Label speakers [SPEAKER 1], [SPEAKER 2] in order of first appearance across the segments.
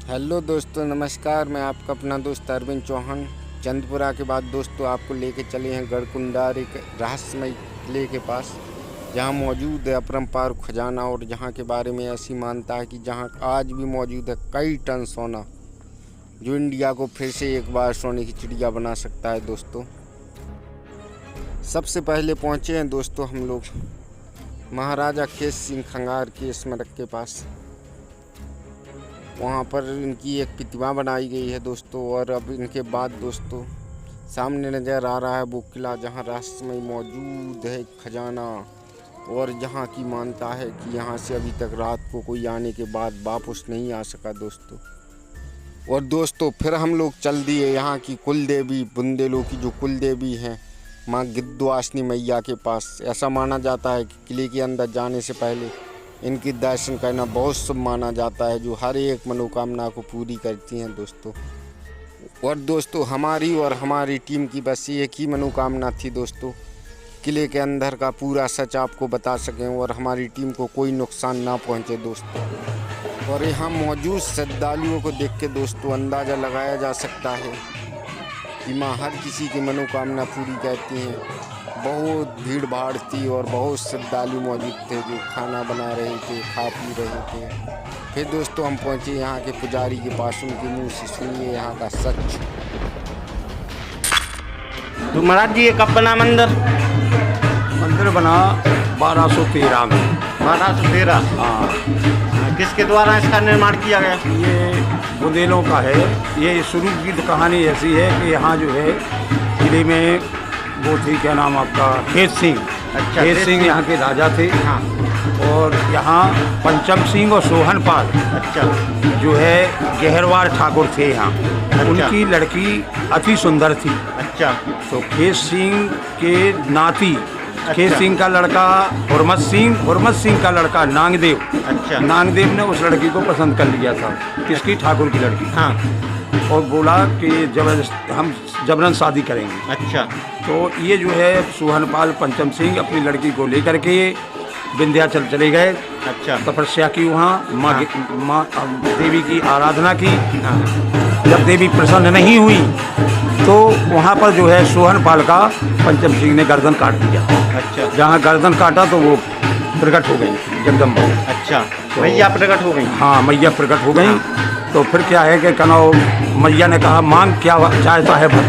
[SPEAKER 1] Hello दोस्तों, नमस्कार। मैं आपका अपना दोस्त अरविंद चौहान चंदपुरा के बाद दोस्तों आपको लेके चले हैं गढ़कुंडार, एक रहस्यमय किले के पास, जहां मौजूद है अपरंपार खजाना और जहां के बारे में ऐसी मानता है कि जहां आज भी मौजूद है कई टन सोना, जो इंडिया को फिर से एक बार सोने की चिड़िया बना सकता है। दोस्तों सबसे पहले पहुंचे हैं दोस्तों हम लोग महाराजा खेत सिंह खंगार के स्मारक के पास। वहाँ पर इनकी एक प्रतिमा बनाई गई है दोस्तों। और अब इनके बाद दोस्तों सामने नज़र आ रहा है वो किला जहाँ रहस्यमय मौजूद है खजाना, और जहाँ की मानता है कि यहाँ से अभी तक रात को कोई आने के बाद वापस नहीं आ सका दोस्तों। और दोस्तों फिर हम लोग चल दिए यहाँ की कुल देवी, बुंदेलों की जो कुल देवी हैं, माँ गिद्धवासिनी मैया के पास। ऐसा माना जाता है कि किले के अंदर जाने से पहले इनकी दर्शन करना बहुत शुभ माना जाता है, जो हर एक मनोकामना को पूरी करती हैं दोस्तों। और दोस्तों हमारी टीम की बस एक ही मनोकामना थी दोस्तों, किले के अंदर का पूरा सच आपको बता सकें और हमारी टीम को कोई नुकसान ना पहुंचे दोस्तों। और यहाँ मौजूद श्रद्धालुओं को देख के दोस्तों अंदाज़ा लगाया जा सकता है कि माँ हर किसी की मनोकामना पूरी करती हैं। बहुत भीड़ भाड़ थी और बहुत श्रद्धालु मौजूद थे जो खाना बना रहे थे, खा पी रहे थे। फिर दोस्तों हम पहुंचे यहाँ के पुजारी के पास, उनके मुंह से सुनिए यहाँ का सच।
[SPEAKER 2] तो महाराज जी ये कब बना मंदिर?
[SPEAKER 3] मंदिर बना 1213 में।
[SPEAKER 2] 1213।
[SPEAKER 3] हाँ,
[SPEAKER 2] किसके द्वारा इसका निर्माण किया गया?
[SPEAKER 3] ये बुंदेलों का है। ये शुरू की तो कहानी ऐसी है कि यहाँ जो है किले में वो थी, क्या नाम आपका, खेत सिंह।
[SPEAKER 2] अच्छा,
[SPEAKER 3] खेत सिंह यहाँ के राजा थे।
[SPEAKER 2] हाँ।
[SPEAKER 3] और यहाँ पंचम सिंह और सोहनपाल
[SPEAKER 2] अच्छा
[SPEAKER 3] जो है गहरवार ठाकुर थे यहाँ।
[SPEAKER 2] अच्छा।
[SPEAKER 3] उनकी लड़की अति सुंदर थी।
[SPEAKER 2] अच्छा।
[SPEAKER 3] तो खेत सिंह के नाती,
[SPEAKER 2] अच्छा।
[SPEAKER 3] खेत सिंह का लड़का हुरमत सिंह का लड़का नांगदेव।
[SPEAKER 2] अच्छा।
[SPEAKER 3] नांगदेव ने उस लड़की को पसंद कर लिया था, किसकी, ठाकुर की लड़की।
[SPEAKER 2] हाँ।
[SPEAKER 3] और बोला कि हम जबरन शादी करेंगे।
[SPEAKER 2] अच्छा।
[SPEAKER 3] तो ये जो है सोहनपाल पंचम सिंह अपनी लड़की को लेकर के विंध्याचल चले गए।
[SPEAKER 2] अच्छा।
[SPEAKER 3] तपस्या की वहाँ, माँ देवी की आराधना की।
[SPEAKER 2] हाँ।
[SPEAKER 3] जब देवी प्रसन्न नहीं हुई तो वहाँ पर जो है सोहनपाल का पंचम सिंह ने गर्दन काट दिया।
[SPEAKER 2] अच्छा।
[SPEAKER 3] जहाँ गर्दन काटा तो वो प्रकट हो गई जगदम्बा।
[SPEAKER 2] अच्छा, मैया प्रकट हो गई।
[SPEAKER 3] हाँ, मैया प्रकट हो गई। तो फिर क्या है कि कनो मैया ने कहा मांग क्या चाहता है वर।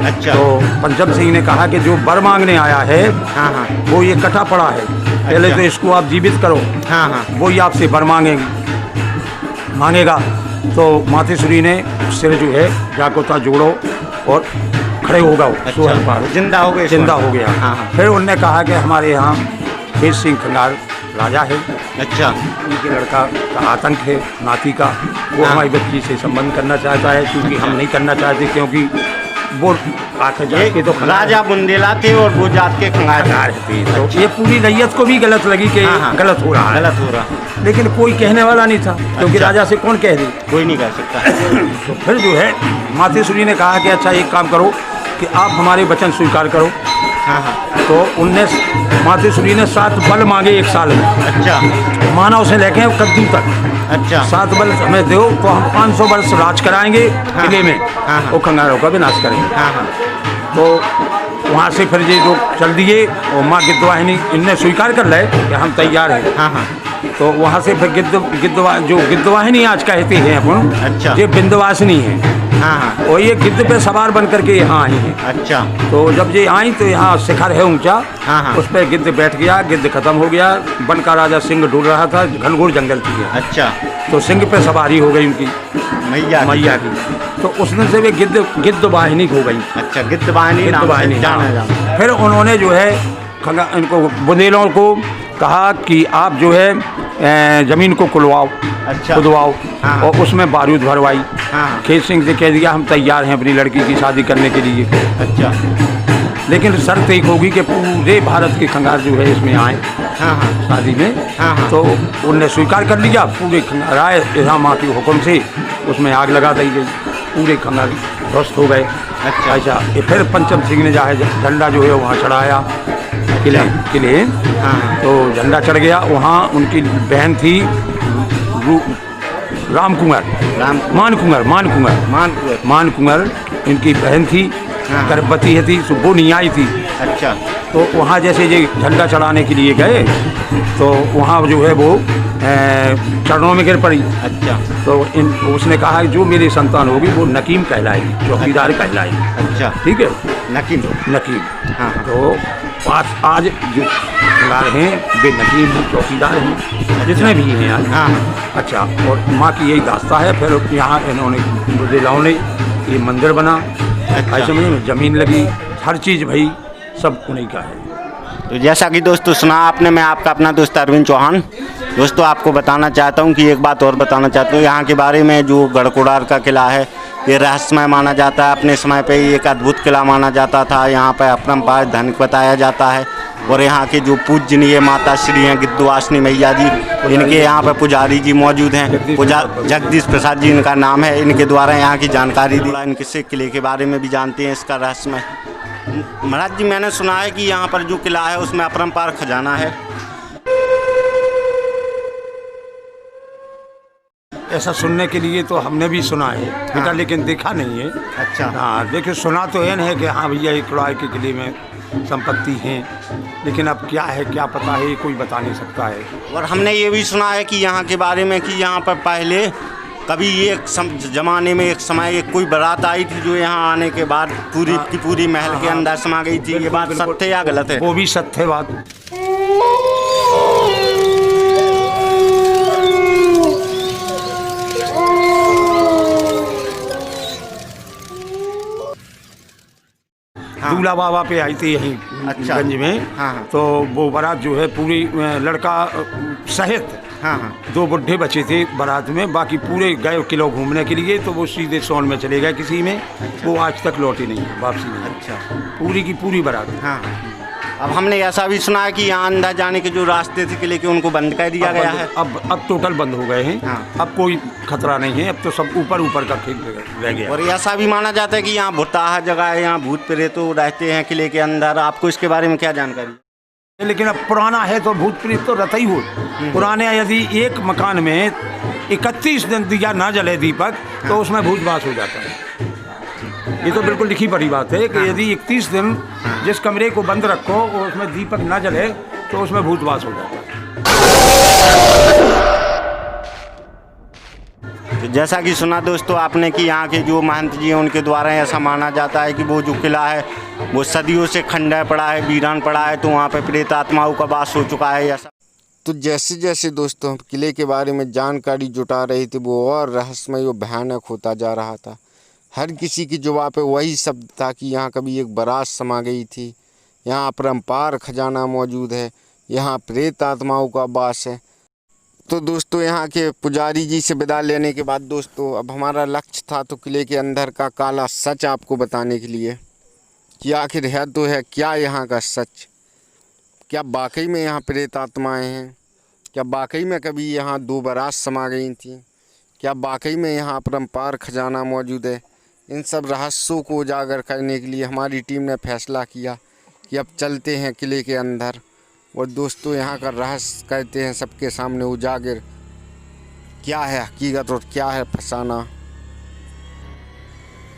[SPEAKER 2] अच्छा।
[SPEAKER 3] तो पंचम सिंह ने कहा कि जो वर मांगने आया है,
[SPEAKER 2] हाँ हाँ,
[SPEAKER 3] वो ये कटा पड़ा है, पहले तो इसको आप जीवित करो।
[SPEAKER 2] हाँ हाँ,
[SPEAKER 3] वो ही आपसे वर मांगेगा। तो मातेश्वरी ने सिर जो है जाकोता जोड़ो और खड़े हो गए।
[SPEAKER 2] अच्छा,
[SPEAKER 3] सोहनपाल
[SPEAKER 2] जिंदा हो गए।
[SPEAKER 3] जिंदा हो गया।
[SPEAKER 2] हाँ हाँ।
[SPEAKER 3] फिर उनने कहा कि हमारे यहाँ खेत सिंह खंगार राजा है।
[SPEAKER 2] अच्छा।
[SPEAKER 3] उनके लड़का का आतंक है, नाती का, वो
[SPEAKER 2] हाँ।
[SPEAKER 3] हमारी बच्ची से संबंध करना चाहता है, क्योंकि हम नहीं करना चाहते, क्योंकि वो आखिर जात के तो
[SPEAKER 2] राजा बुंदेला थे और वो जात के खंगार
[SPEAKER 3] थे। तो ये पूरी रैयत को भी गलत लगी कि
[SPEAKER 2] हाँ हाँ,
[SPEAKER 3] गलत हो रहा है।
[SPEAKER 2] गलत हो रहा,
[SPEAKER 3] लेकिन कोई कहने वाला नहीं था, क्योंकि
[SPEAKER 2] अच्छा।
[SPEAKER 3] राजा से कौन कह दे।
[SPEAKER 2] कोई नहीं कह सकता।
[SPEAKER 3] तो फिर जो है मातेश्वरी ने कहा कि अच्छा एक काम करो कि आप हमारे वचन स्वीकार करो।
[SPEAKER 2] हाँ हाँ।
[SPEAKER 3] तो उनने मातेश्वरी ने 7 बल मांगे 1 साल में।
[SPEAKER 2] अच्छा।
[SPEAKER 3] माना उसे लेके कद्दू तक।
[SPEAKER 2] अच्छा।
[SPEAKER 3] 7 बल हमें दो तो हम 500 वर्ष राज कराएंगे किले में।
[SPEAKER 2] हाँ हाँ।
[SPEAKER 3] वो खंगारों का विनाश करेंगे।
[SPEAKER 2] हाँ हाँ।
[SPEAKER 3] तो वहाँ से फिर ये लोग चल दिए और माँ गिद्धवाहिनी इनने स्वीकार कर ले कि हम तैयार हैं।
[SPEAKER 2] हाँ हाँ।
[SPEAKER 3] तो वहाँ से फिर गिद्धवाहिनी आज कहते हैं अपन,
[SPEAKER 2] अच्छा।
[SPEAKER 3] ये विंध्यवासिनी है।
[SPEAKER 2] हाँ हाँ।
[SPEAKER 3] और ये गिद्ध पे सवार बन करके यहाँ आई हैं।
[SPEAKER 2] अच्छा।
[SPEAKER 3] तो जब ये आई तो यहाँ शिखर है ऊंचा।
[SPEAKER 2] हाँ हाँ।
[SPEAKER 3] उस पर गिद्ध बैठ गया, गिद्ध खत्म हो गया। वन का राजा सिंह ढूंढ रहा था, घनघोर जंगल थी।
[SPEAKER 2] अच्छा।
[SPEAKER 3] तो सिंह पे सवारी हो गई उनकी, मैया की। तो उसने से वे गिद्ध वाहिनी हो गई।
[SPEAKER 2] अच्छा, गिद्ध वाहिनी जाना।
[SPEAKER 3] फिर उन्होंने जो है इनको बुंदेलों को कहा कि आप जो है जमीन को खुदवाओ।
[SPEAKER 2] अच्छा।
[SPEAKER 3] खुदवाओ।
[SPEAKER 2] हाँ।
[SPEAKER 3] और उसमें बारूद भरवाई।
[SPEAKER 2] हाँ।
[SPEAKER 3] खेत सिंह से कह दिया हम तैयार हैं अपनी लड़की की शादी करने के लिए।
[SPEAKER 2] अच्छा।
[SPEAKER 3] लेकिन शर्त एक होगी कि पूरे भारत के खंगार जो है इसमें आए।
[SPEAKER 2] हाँ हाँ।
[SPEAKER 3] शादी में।
[SPEAKER 2] हाँ हाँ।
[SPEAKER 3] तो उनने स्वीकार कर लिया। पूरे खंगार आए, यहाँ माँ के हुक्म से उसमें आग लगा दी गई। पूरे खंगार ध्वस्त हो गए।
[SPEAKER 2] अच्छा।
[SPEAKER 3] ऐसा फिर पंचम सिंह ने जाए झंडा जो है वहाँ चढ़ाया किले।
[SPEAKER 2] हाँ।
[SPEAKER 3] तो झंडा चढ़ गया। वहाँ उनकी बहन थी राम कुंवर, मान कुंवर, मान कुंवर इनकी बहन थी, गर्भवती थी, तो वो नहीं आई थी।
[SPEAKER 2] अच्छा।
[SPEAKER 3] तो वहाँ जैसे ये झंडा चढ़ाने के लिए गए तो वहाँ जो है वो चरणों में गिर पड़ी।
[SPEAKER 2] अच्छा।
[SPEAKER 3] तो उसने कहा कि जो मेरी संतान होगी वो नकीम कहलाएगी, चौकीदार कहलाएगी।
[SPEAKER 2] अच्छा।
[SPEAKER 3] ठीक है,
[SPEAKER 2] नकीम। हाँ।
[SPEAKER 3] तो आज जो चौकीदार हैं वे नकीम हैं, चौकीदार हैं, जितने भी हैं आज।
[SPEAKER 2] हाँ।
[SPEAKER 3] अच्छा, और माँ की यही दास्ता है। फिर यहाँ इन्होंने बुज़दिलाओं ने ये मंदिर बना, ऐसे में ज़मीन लगी, हर चीज़ भाई सब उन्हीं का है।
[SPEAKER 2] तो जैसा कि दोस्तों सुना आपने, मैं आपका अपना दोस्त अरविंद चौहान दोस्तों आपको बताना चाहता हूं कि एक बात और बताना चाहता हूं यहाँ के बारे में। जो गढ़कुड़ार का किला है ये रहस्यमय माना जाता है। अपने समय पे ये एक अद्भुत किला माना जाता था। यहाँ पर अपरंपार धन बताया जाता है। और यहाँ के जो पूजनीय माता श्री हैं गिद्धवासिनी मैया जी, इनके यहाँ पर पुजारी जी मौजूद हैं, जगदीश प्रसाद जी इनका नाम है। इनके द्वारा यहाँ की जानकारी दी, इनके किले के बारे में भी जानते हैं, इसका रहस्यमय। महाराज जी, मैंने सुना है कि यहाँ पर जो किला है उसमें अपरंपार खजाना है।
[SPEAKER 3] ऐसा सुनने के लिए तो हमने भी सुना है बेटा,
[SPEAKER 2] हाँ।
[SPEAKER 3] लेकिन देखा नहीं है।
[SPEAKER 2] अच्छा।
[SPEAKER 3] हाँ, देखिए सुना तो है कि हाँ भैया ये कुड़ार के किले में संपत्ति है, लेकिन अब क्या है क्या पता है, कोई बता नहीं सकता है।
[SPEAKER 2] और हमने ये भी सुना है कि यहाँ के बारे में कि यहाँ पर पहले कभी एक जमाने में एक समय एक कोई बारात आई थी जो यहाँ आने के बाद पूरी की पूरी महल के अंदर समा गई थी। ये बात सत्य है या गलत है?
[SPEAKER 3] वो भी सत्य बात। दूल्हा बाबा पे आई थी यहीं
[SPEAKER 2] अच्छा।
[SPEAKER 3] गंज में।
[SPEAKER 2] हाँ।
[SPEAKER 3] तो वो बारात जो है पूरी लड़का सहित
[SPEAKER 2] हाँ।
[SPEAKER 3] दो बुढ़े बचे थे बारात में, बाकी पूरे गए किलो घूमने के लिए। तो वो सीधे सोन में चले गए किसी में। वो आज तक लौटे नहीं, वापसी नहीं।
[SPEAKER 2] अच्छा।
[SPEAKER 3] पूरी की पूरी बारात।
[SPEAKER 2] हाँ। अब हमने ऐसा भी सुना है कि यहाँ अंदर जाने के जो रास्ते थे किले के उनको बंद कर दिया गया है।
[SPEAKER 3] अब टोटल बंद हो गए हैं।
[SPEAKER 2] हाँ।
[SPEAKER 3] अब कोई खतरा नहीं है, अब तो सब ऊपर का खेल रह गया।
[SPEAKER 2] और ऐसा भी माना जाता है कि यहाँ भुट्टाहा जगह है, यहाँ भूत प्रेत तो रहते हैं किले के अंदर। आपको इसके बारे में क्या जानकारी?
[SPEAKER 3] लेकिन अब पुराना है तो भूत प्रेत तो रहता ही हो। पुराने यदि एक मकान में 31 दिन दिया ना जले दीपक तो उसमें भूत वास हो जाता है। ये तो बिल्कुल लिखी पड़ी बात है कि यदि 31 दिन जिस कमरे को बंद रखो और उसमें दीपक ना जले तो उसमें भूत वास हो जाता है।
[SPEAKER 2] तो जैसा कि सुना दोस्तों आपने कि यहाँ के जो महंत जी हैं उनके द्वारा ऐसा माना जाता है कि वो जो किला है वो सदियों से खंडर पड़ा है, वीरान पड़ा है, तो वहाँ पे प्रेत आत्माओं का वास हो चुका है। ऐसा
[SPEAKER 1] तो जैसे जैसे दोस्तों हम किले के बारे में जानकारी जुटा रहे थे वो और रहस्यमय और भयानक होता जा रहा था। हर किसी की जुबान पे वही शब्द था कि यहाँ कभी एक बारात समा गई थी, यहाँ अपरंपार खजाना मौजूद है, यहाँ प्रेत आत्माओं का वास है। तो दोस्तों यहाँ के पुजारी जी से विदा लेने के बाद दोस्तों अब हमारा लक्ष्य था तो किले के अंदर का काला सच आपको बताने के लिए कि आखिर है तो है क्या यहाँ का सच। क्या वाकई में यहाँ प्रेत आत्माएँ हैं? क्या वाकई में कभी यहाँ दो बारात समा गई थी? क्या वाकई में यहाँ अपरंपार खजाना मौजूद है? इन सब रहस्यों को उजागर करने के लिए हमारी टीम ने फैसला किया कि अब चलते हैं किले के अंदर और दोस्तों यहाँ का रहस्य करते हैं सबके सामने उजागर, क्या है हकीकत और क्या है फसाना।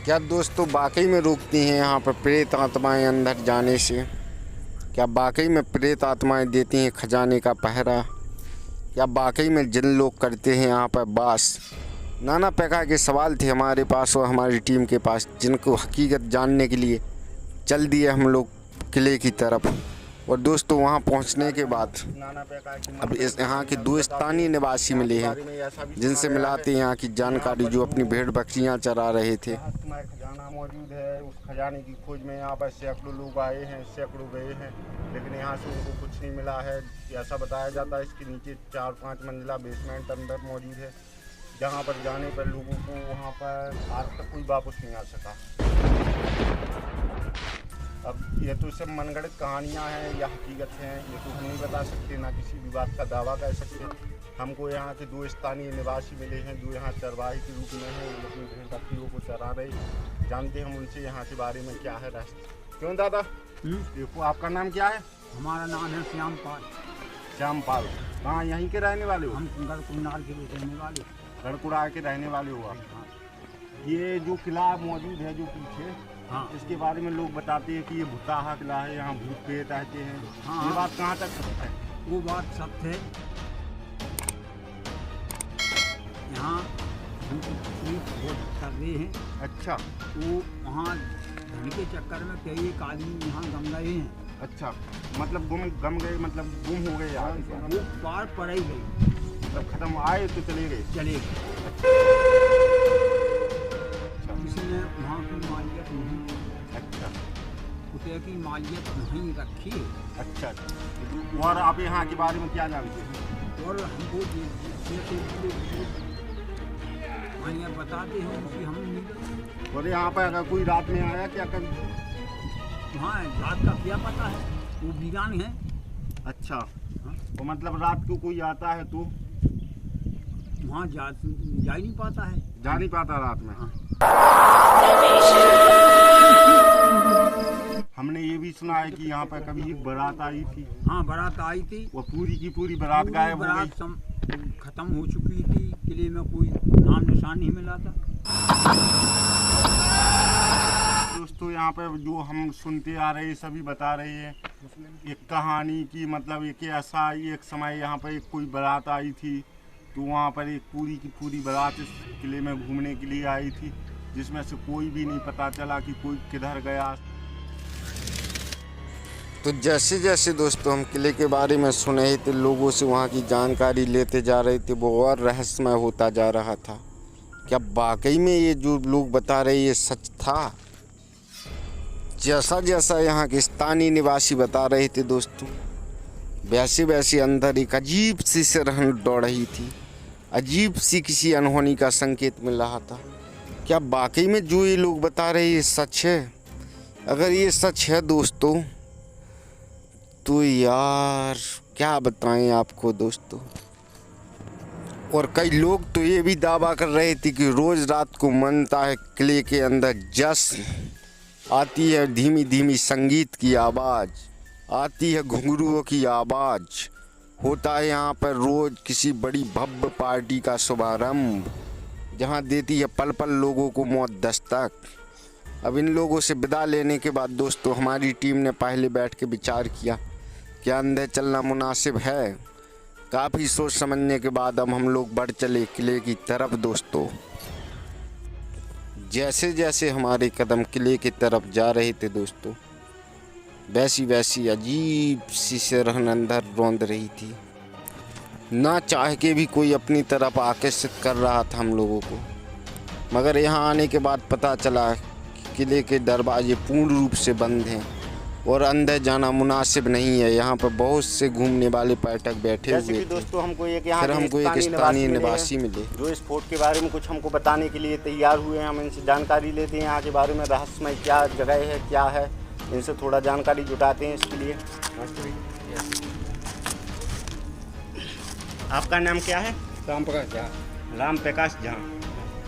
[SPEAKER 1] क्या दोस्तों वाकई में रोकती हैं यहाँ पर प्रेत आत्माएं अंदर जाने से? क्या वाकई में प्रेत आत्माएं देती हैं खजाने का पहरा? क्या वाकई में जिन लोग करते हैं यहाँ पर वास? नाना प्रकार के सवाल थे हमारे पास और हमारी टीम के पास, जिनको हकीकत जानने के लिए चल दिए हम लोग किले की तरफ। और दोस्तों वहाँ पहुँचने के बाद अब इस यहाँ के दो स्थानीय निवासी मिले हैं जिनसे मिलाते हैं यहाँ की जानकारी, जो अपनी भेड़ बकरियाँ चरा रहे थे।
[SPEAKER 4] खजाना मौजूद है, उस खजाने की खोज में यहाँ पर सैकड़ों लोग आए हैं, सैकड़ों गए हैं, लेकिन यहाँ से उनको कुछ नहीं मिला है। ऐसा बताया जाता है इसके नीचे 4-5 मंजिला बेसमेंट अंदर मौजूद है, जहाँ पर जाने पर लोगों को वहाँ पर आज तक कोई वापस नहीं आ सका। अब ये तो सब मनगढ़ंत कहानियाँ हैं या हकीकत हैं, ये तो हम नहीं बता सकते, ना किसी भी बात का दावा कर सकते। हमको यहाँ के दो स्थानीय निवासी मिले हैं जो यहाँ चरवाही के रूप में हैं, वो अपनी भेड़ बकरियों को चरा रहे। जानते हम उनसे यहाँ के बारे में क्या है रास्ते। क्यों दादा? देखो आपका नाम क्या है?
[SPEAKER 3] हमारा नाम है श्यामपाल।
[SPEAKER 4] श्यामपाल। कहाँ यहीं के रहने वाले हो?
[SPEAKER 3] हम गढ़कुड़ार के रहने वाले।
[SPEAKER 4] गढ़कुड़ा के रहने वाले हो आप। ये जो किला मौजूद है जो पीछे,
[SPEAKER 3] हाँ।
[SPEAKER 4] इसके बारे में लोग बताते हैं कि ये भुताहा किला है, यहाँ भूत प्रेत रहते हैं।
[SPEAKER 3] हाँ।
[SPEAKER 4] ये बात कहाँ तक सत्य है?
[SPEAKER 3] वो बात सत्य है। यहाँ बहुत कर रहे हैं।
[SPEAKER 4] अच्छा
[SPEAKER 3] वो वहाँ धन के चक्कर में कई एक आदमी यहाँ गम गए हैं।
[SPEAKER 4] अच्छा, मतलब गम गए, मतलब गुम हो गए यार।
[SPEAKER 3] वो पार पड़ ही गई,
[SPEAKER 4] मतलब खत्म, आए तो चले गए।
[SPEAKER 3] चले गए। किसी ने वहाँ की मालियत नहीं,
[SPEAKER 4] अच्छा
[SPEAKER 3] कुत्ते की मालियत नहीं रखी।
[SPEAKER 4] अच्छा, और आप यहाँ के बारे में क्या जानते हैं?
[SPEAKER 3] और हमको यहाँ बताते हैं कि हम नहीं।
[SPEAKER 4] और यहाँ पर अगर कोई रात में आया क्या कभी?
[SPEAKER 3] हाँ, रात का क्या पता है, वो वीरान है।
[SPEAKER 4] अच्छा, तो मतलब रात को कोई आता है तो
[SPEAKER 3] वहाँ जा ही नहीं पाता है,
[SPEAKER 4] जा नहीं पाता रात में।
[SPEAKER 3] हाँ।
[SPEAKER 4] हमने ये भी सुना है कि यहाँ पर कभी एक बारात आई थी।
[SPEAKER 3] हाँ, बारात आई थी,
[SPEAKER 4] वो पूरी की पूरी बारात गायब हो गई।
[SPEAKER 3] खत्म हो चुकी थी, किले में कोई नाम निशान नहीं मिला था।
[SPEAKER 4] दोस्तों यहाँ पे जो हम सुनते आ रहे हैं सभी बता रहे हैं एक कहानी की, मतलब एक ऐसा एक समय यहाँ पर एक कोई बारात आई थी, तो वहाँ पर एक पूरी की पूरी बारात इस किले में घूमने के लिए आई थी, जिसमें से कोई भी नहीं पता चला कि कोई किधर गया।
[SPEAKER 1] तो जैसे जैसे दोस्तों हम किले के बारे में सुन रहे थे, लोगों से वहाँ की जानकारी लेते जा रहे थे, वो और रहस्यमय होता जा रहा था। क्या वाकई में ये जो लोग बता रहे ये सच था? जैसा जैसा यहाँ के स्थानीय निवासी बता रहे थे दोस्तों, वैसे वैसे अंदर एक अजीब सी सिरहन दौड़ रही थी, अजीब सी किसी अनहोनी का संकेत मिल रहा था। क्या वाकई में जो ये लोग बता रहे ये सच है? अगर ये सच है दोस्तों, तो यार क्या बताएं आपको दोस्तों। और कई लोग तो ये भी दावा कर रहे थे कि रोज़ रात को मनता है किले के अंदर जश्न, आती है धीमी धीमी संगीत की आवाज़, आती है घुंघरुओं की आवाज़, होता है यहाँ पर रोज़ किसी बड़ी भव्य पार्टी का शुभारंभ, जहाँ देती है पल पल लोगों को मौत दस्तक। अब इन लोगों से विदा लेने के बाद दोस्तों हमारी टीम ने पहले बैठ के विचार किया क्या अंदर चलना मुनासिब है। काफ़ी सोच समझने के बाद अब हम लोग बढ़ चले किले की तरफ दोस्तों। जैसे जैसे हमारे कदम किले की तरफ जा रहे थे दोस्तों, वैसी वैसी अजीब सी सिरहन अंदर रौंद रही थी। ना चाह के भी कोई अपनी तरफ आकर्षित कर रहा था हम लोगों को, मगर यहाँ आने के बाद पता चला कि किले के दरवाजे पूर्ण रूप से बंद हैं और अंदर जाना मुनासिब नहीं है। यहाँ पर बहुत से घूमने वाले पर्यटक बैठे हुए थे।
[SPEAKER 2] दोस्तों हमको एक यहाँ
[SPEAKER 1] फिर हमको एक स्थानीय निवासी मिले
[SPEAKER 2] जो इस फोर्ट के बारे में कुछ हमको बताने के लिए तैयार हुए हैं। हम इनसे जानकारी लेते हैं यहाँ के बारे में, रहस्यमय क्या जगह है, क्या है, इनसे थोड़ा जानकारी जुटाते हैं इसके लिए। आपका नाम क्या है?
[SPEAKER 3] राम प्रकाश झा।
[SPEAKER 2] राम प्रकाश झा।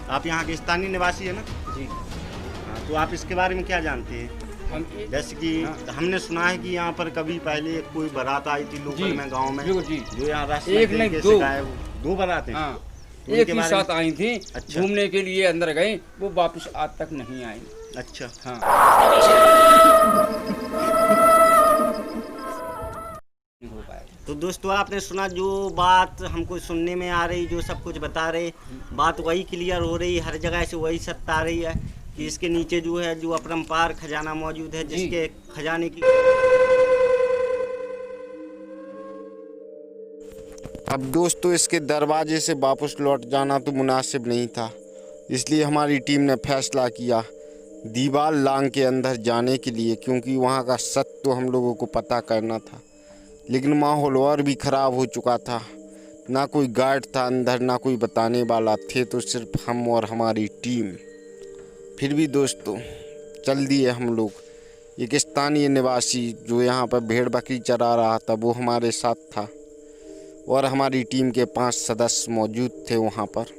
[SPEAKER 2] आप यहाँ के स्थानीय निवासी है ना?
[SPEAKER 3] जी।
[SPEAKER 2] हाँ, तो आप इसके बारे में क्या जानते हैं? जैसे कि हमने सुना है कि यहाँ पर कभी पहले कोई बारात आई थी लोकल में, गांव में, जो यहाँ रास्ते
[SPEAKER 3] एक नहीं
[SPEAKER 2] दो बारातें।
[SPEAKER 3] हाँ,
[SPEAKER 2] तो
[SPEAKER 3] एक ही साथ आई थी।
[SPEAKER 2] अच्छा।
[SPEAKER 3] घूमने के लिए अंदर गए, वो वापस आज तक नहीं आई।
[SPEAKER 2] अच्छा।
[SPEAKER 3] हाँ।
[SPEAKER 2] तो दोस्तों आपने सुना जो बात हमको सुनने में आ रही, जो सब कुछ बता रहे, बात वही क्लियर हो रही, हर जगह से वही सत्य आ रही है कि इसके नीचे जो है जो अपरंपार खजाना मौजूद है, जिसके खजाने की
[SPEAKER 1] अब दोस्तों इसके दरवाजे से वापस लौट जाना तो मुनासिब नहीं था, इसलिए हमारी टीम ने फैसला किया दीवार लांग के अंदर जाने के लिए, क्योंकि वहाँ का सत्य तो हम लोगों को पता करना था। लेकिन माहौल और भी ख़राब हो चुका था, ना कोई गार्ड था अंदर, ना कोई बताने वाला, थे तो सिर्फ हम और हमारी टीम। फिर भी दोस्तों चल दिए हम लोग। एक स्थानीय निवासी जो यहाँ पर भेड़ बकरी चरा रहा था वो हमारे साथ था, और हमारी टीम के 5 सदस्य मौजूद थे वहाँ पर।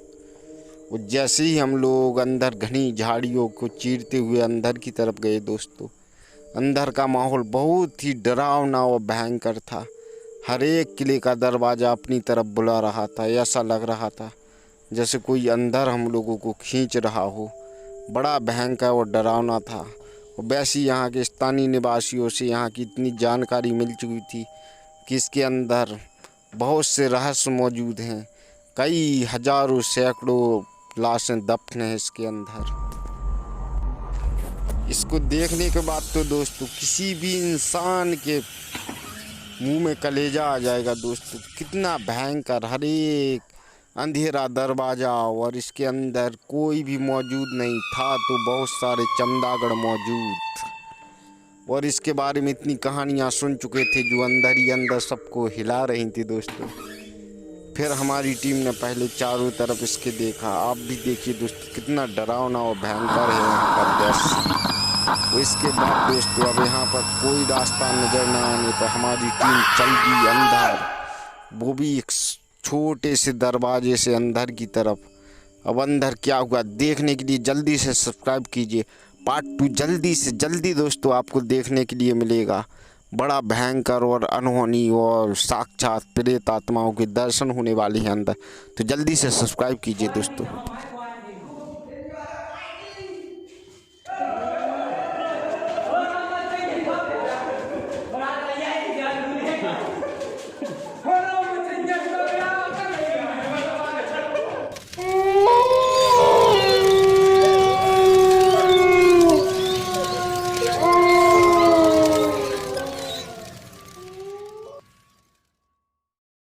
[SPEAKER 1] वो जैसे ही हम लोग अंदर घनी झाड़ियों को चीरते हुए अंदर की तरफ गए दोस्तों, अंदर का माहौल बहुत ही डरावना और भयंकर था। हर एक किले का दरवाज़ा अपनी तरफ बुला रहा था। ऐसा लग रहा था जैसे कोई अंदर हम लोगों को खींच रहा हो। बड़ा भयंकर और डरावना था। और वैसे ही यहाँ के स्थानीय निवासियों से यहाँ की इतनी जानकारी मिल चुकी थी कि इसके अंदर बहुत से रहस्य मौजूद हैं। कई हजारों सैकड़ों लाशें दफन हैं इसके अंदर। इसको देखने के बाद तो दोस्तों किसी भी इंसान के मुंह में कलेजा आ जाएगा दोस्तों। कितना भयंकर, हर एक अंधेरा दरवाज़ा और इसके अंदर कोई भी मौजूद नहीं था तो बहुत सारे चमगादड़ मौजूद। और इसके बारे में इतनी कहानियाँ सुन चुके थे जो अंदर ही अंदर सबको हिला रही थी दोस्तों। फिर हमारी टीम ने पहले चारों तरफ इसके देखा। आप भी देखिए दोस्तों कितना डरावना और भयंकर है यहाँ का दृश्य। इसके बाद दोस्तों अब यहाँ पर कोई रास्ता नज़र न आने पर हमारी टीम चल गई अंदर, वो भी एक छोटे से दरवाजे से अंदर की तरफ। अब अंदर क्या हुआ देखने के लिए जल्दी से सब्सक्राइब कीजिए। पार्ट 2 जल्दी से जल्दी दोस्तों आपको देखने के लिए मिलेगा। बड़ा भयंकर और अनहोनी और साक्षात प्रेत आत्माओं के दर्शन होने वाली हैं अंदर, तो जल्दी से सब्सक्राइब कीजिए दोस्तों।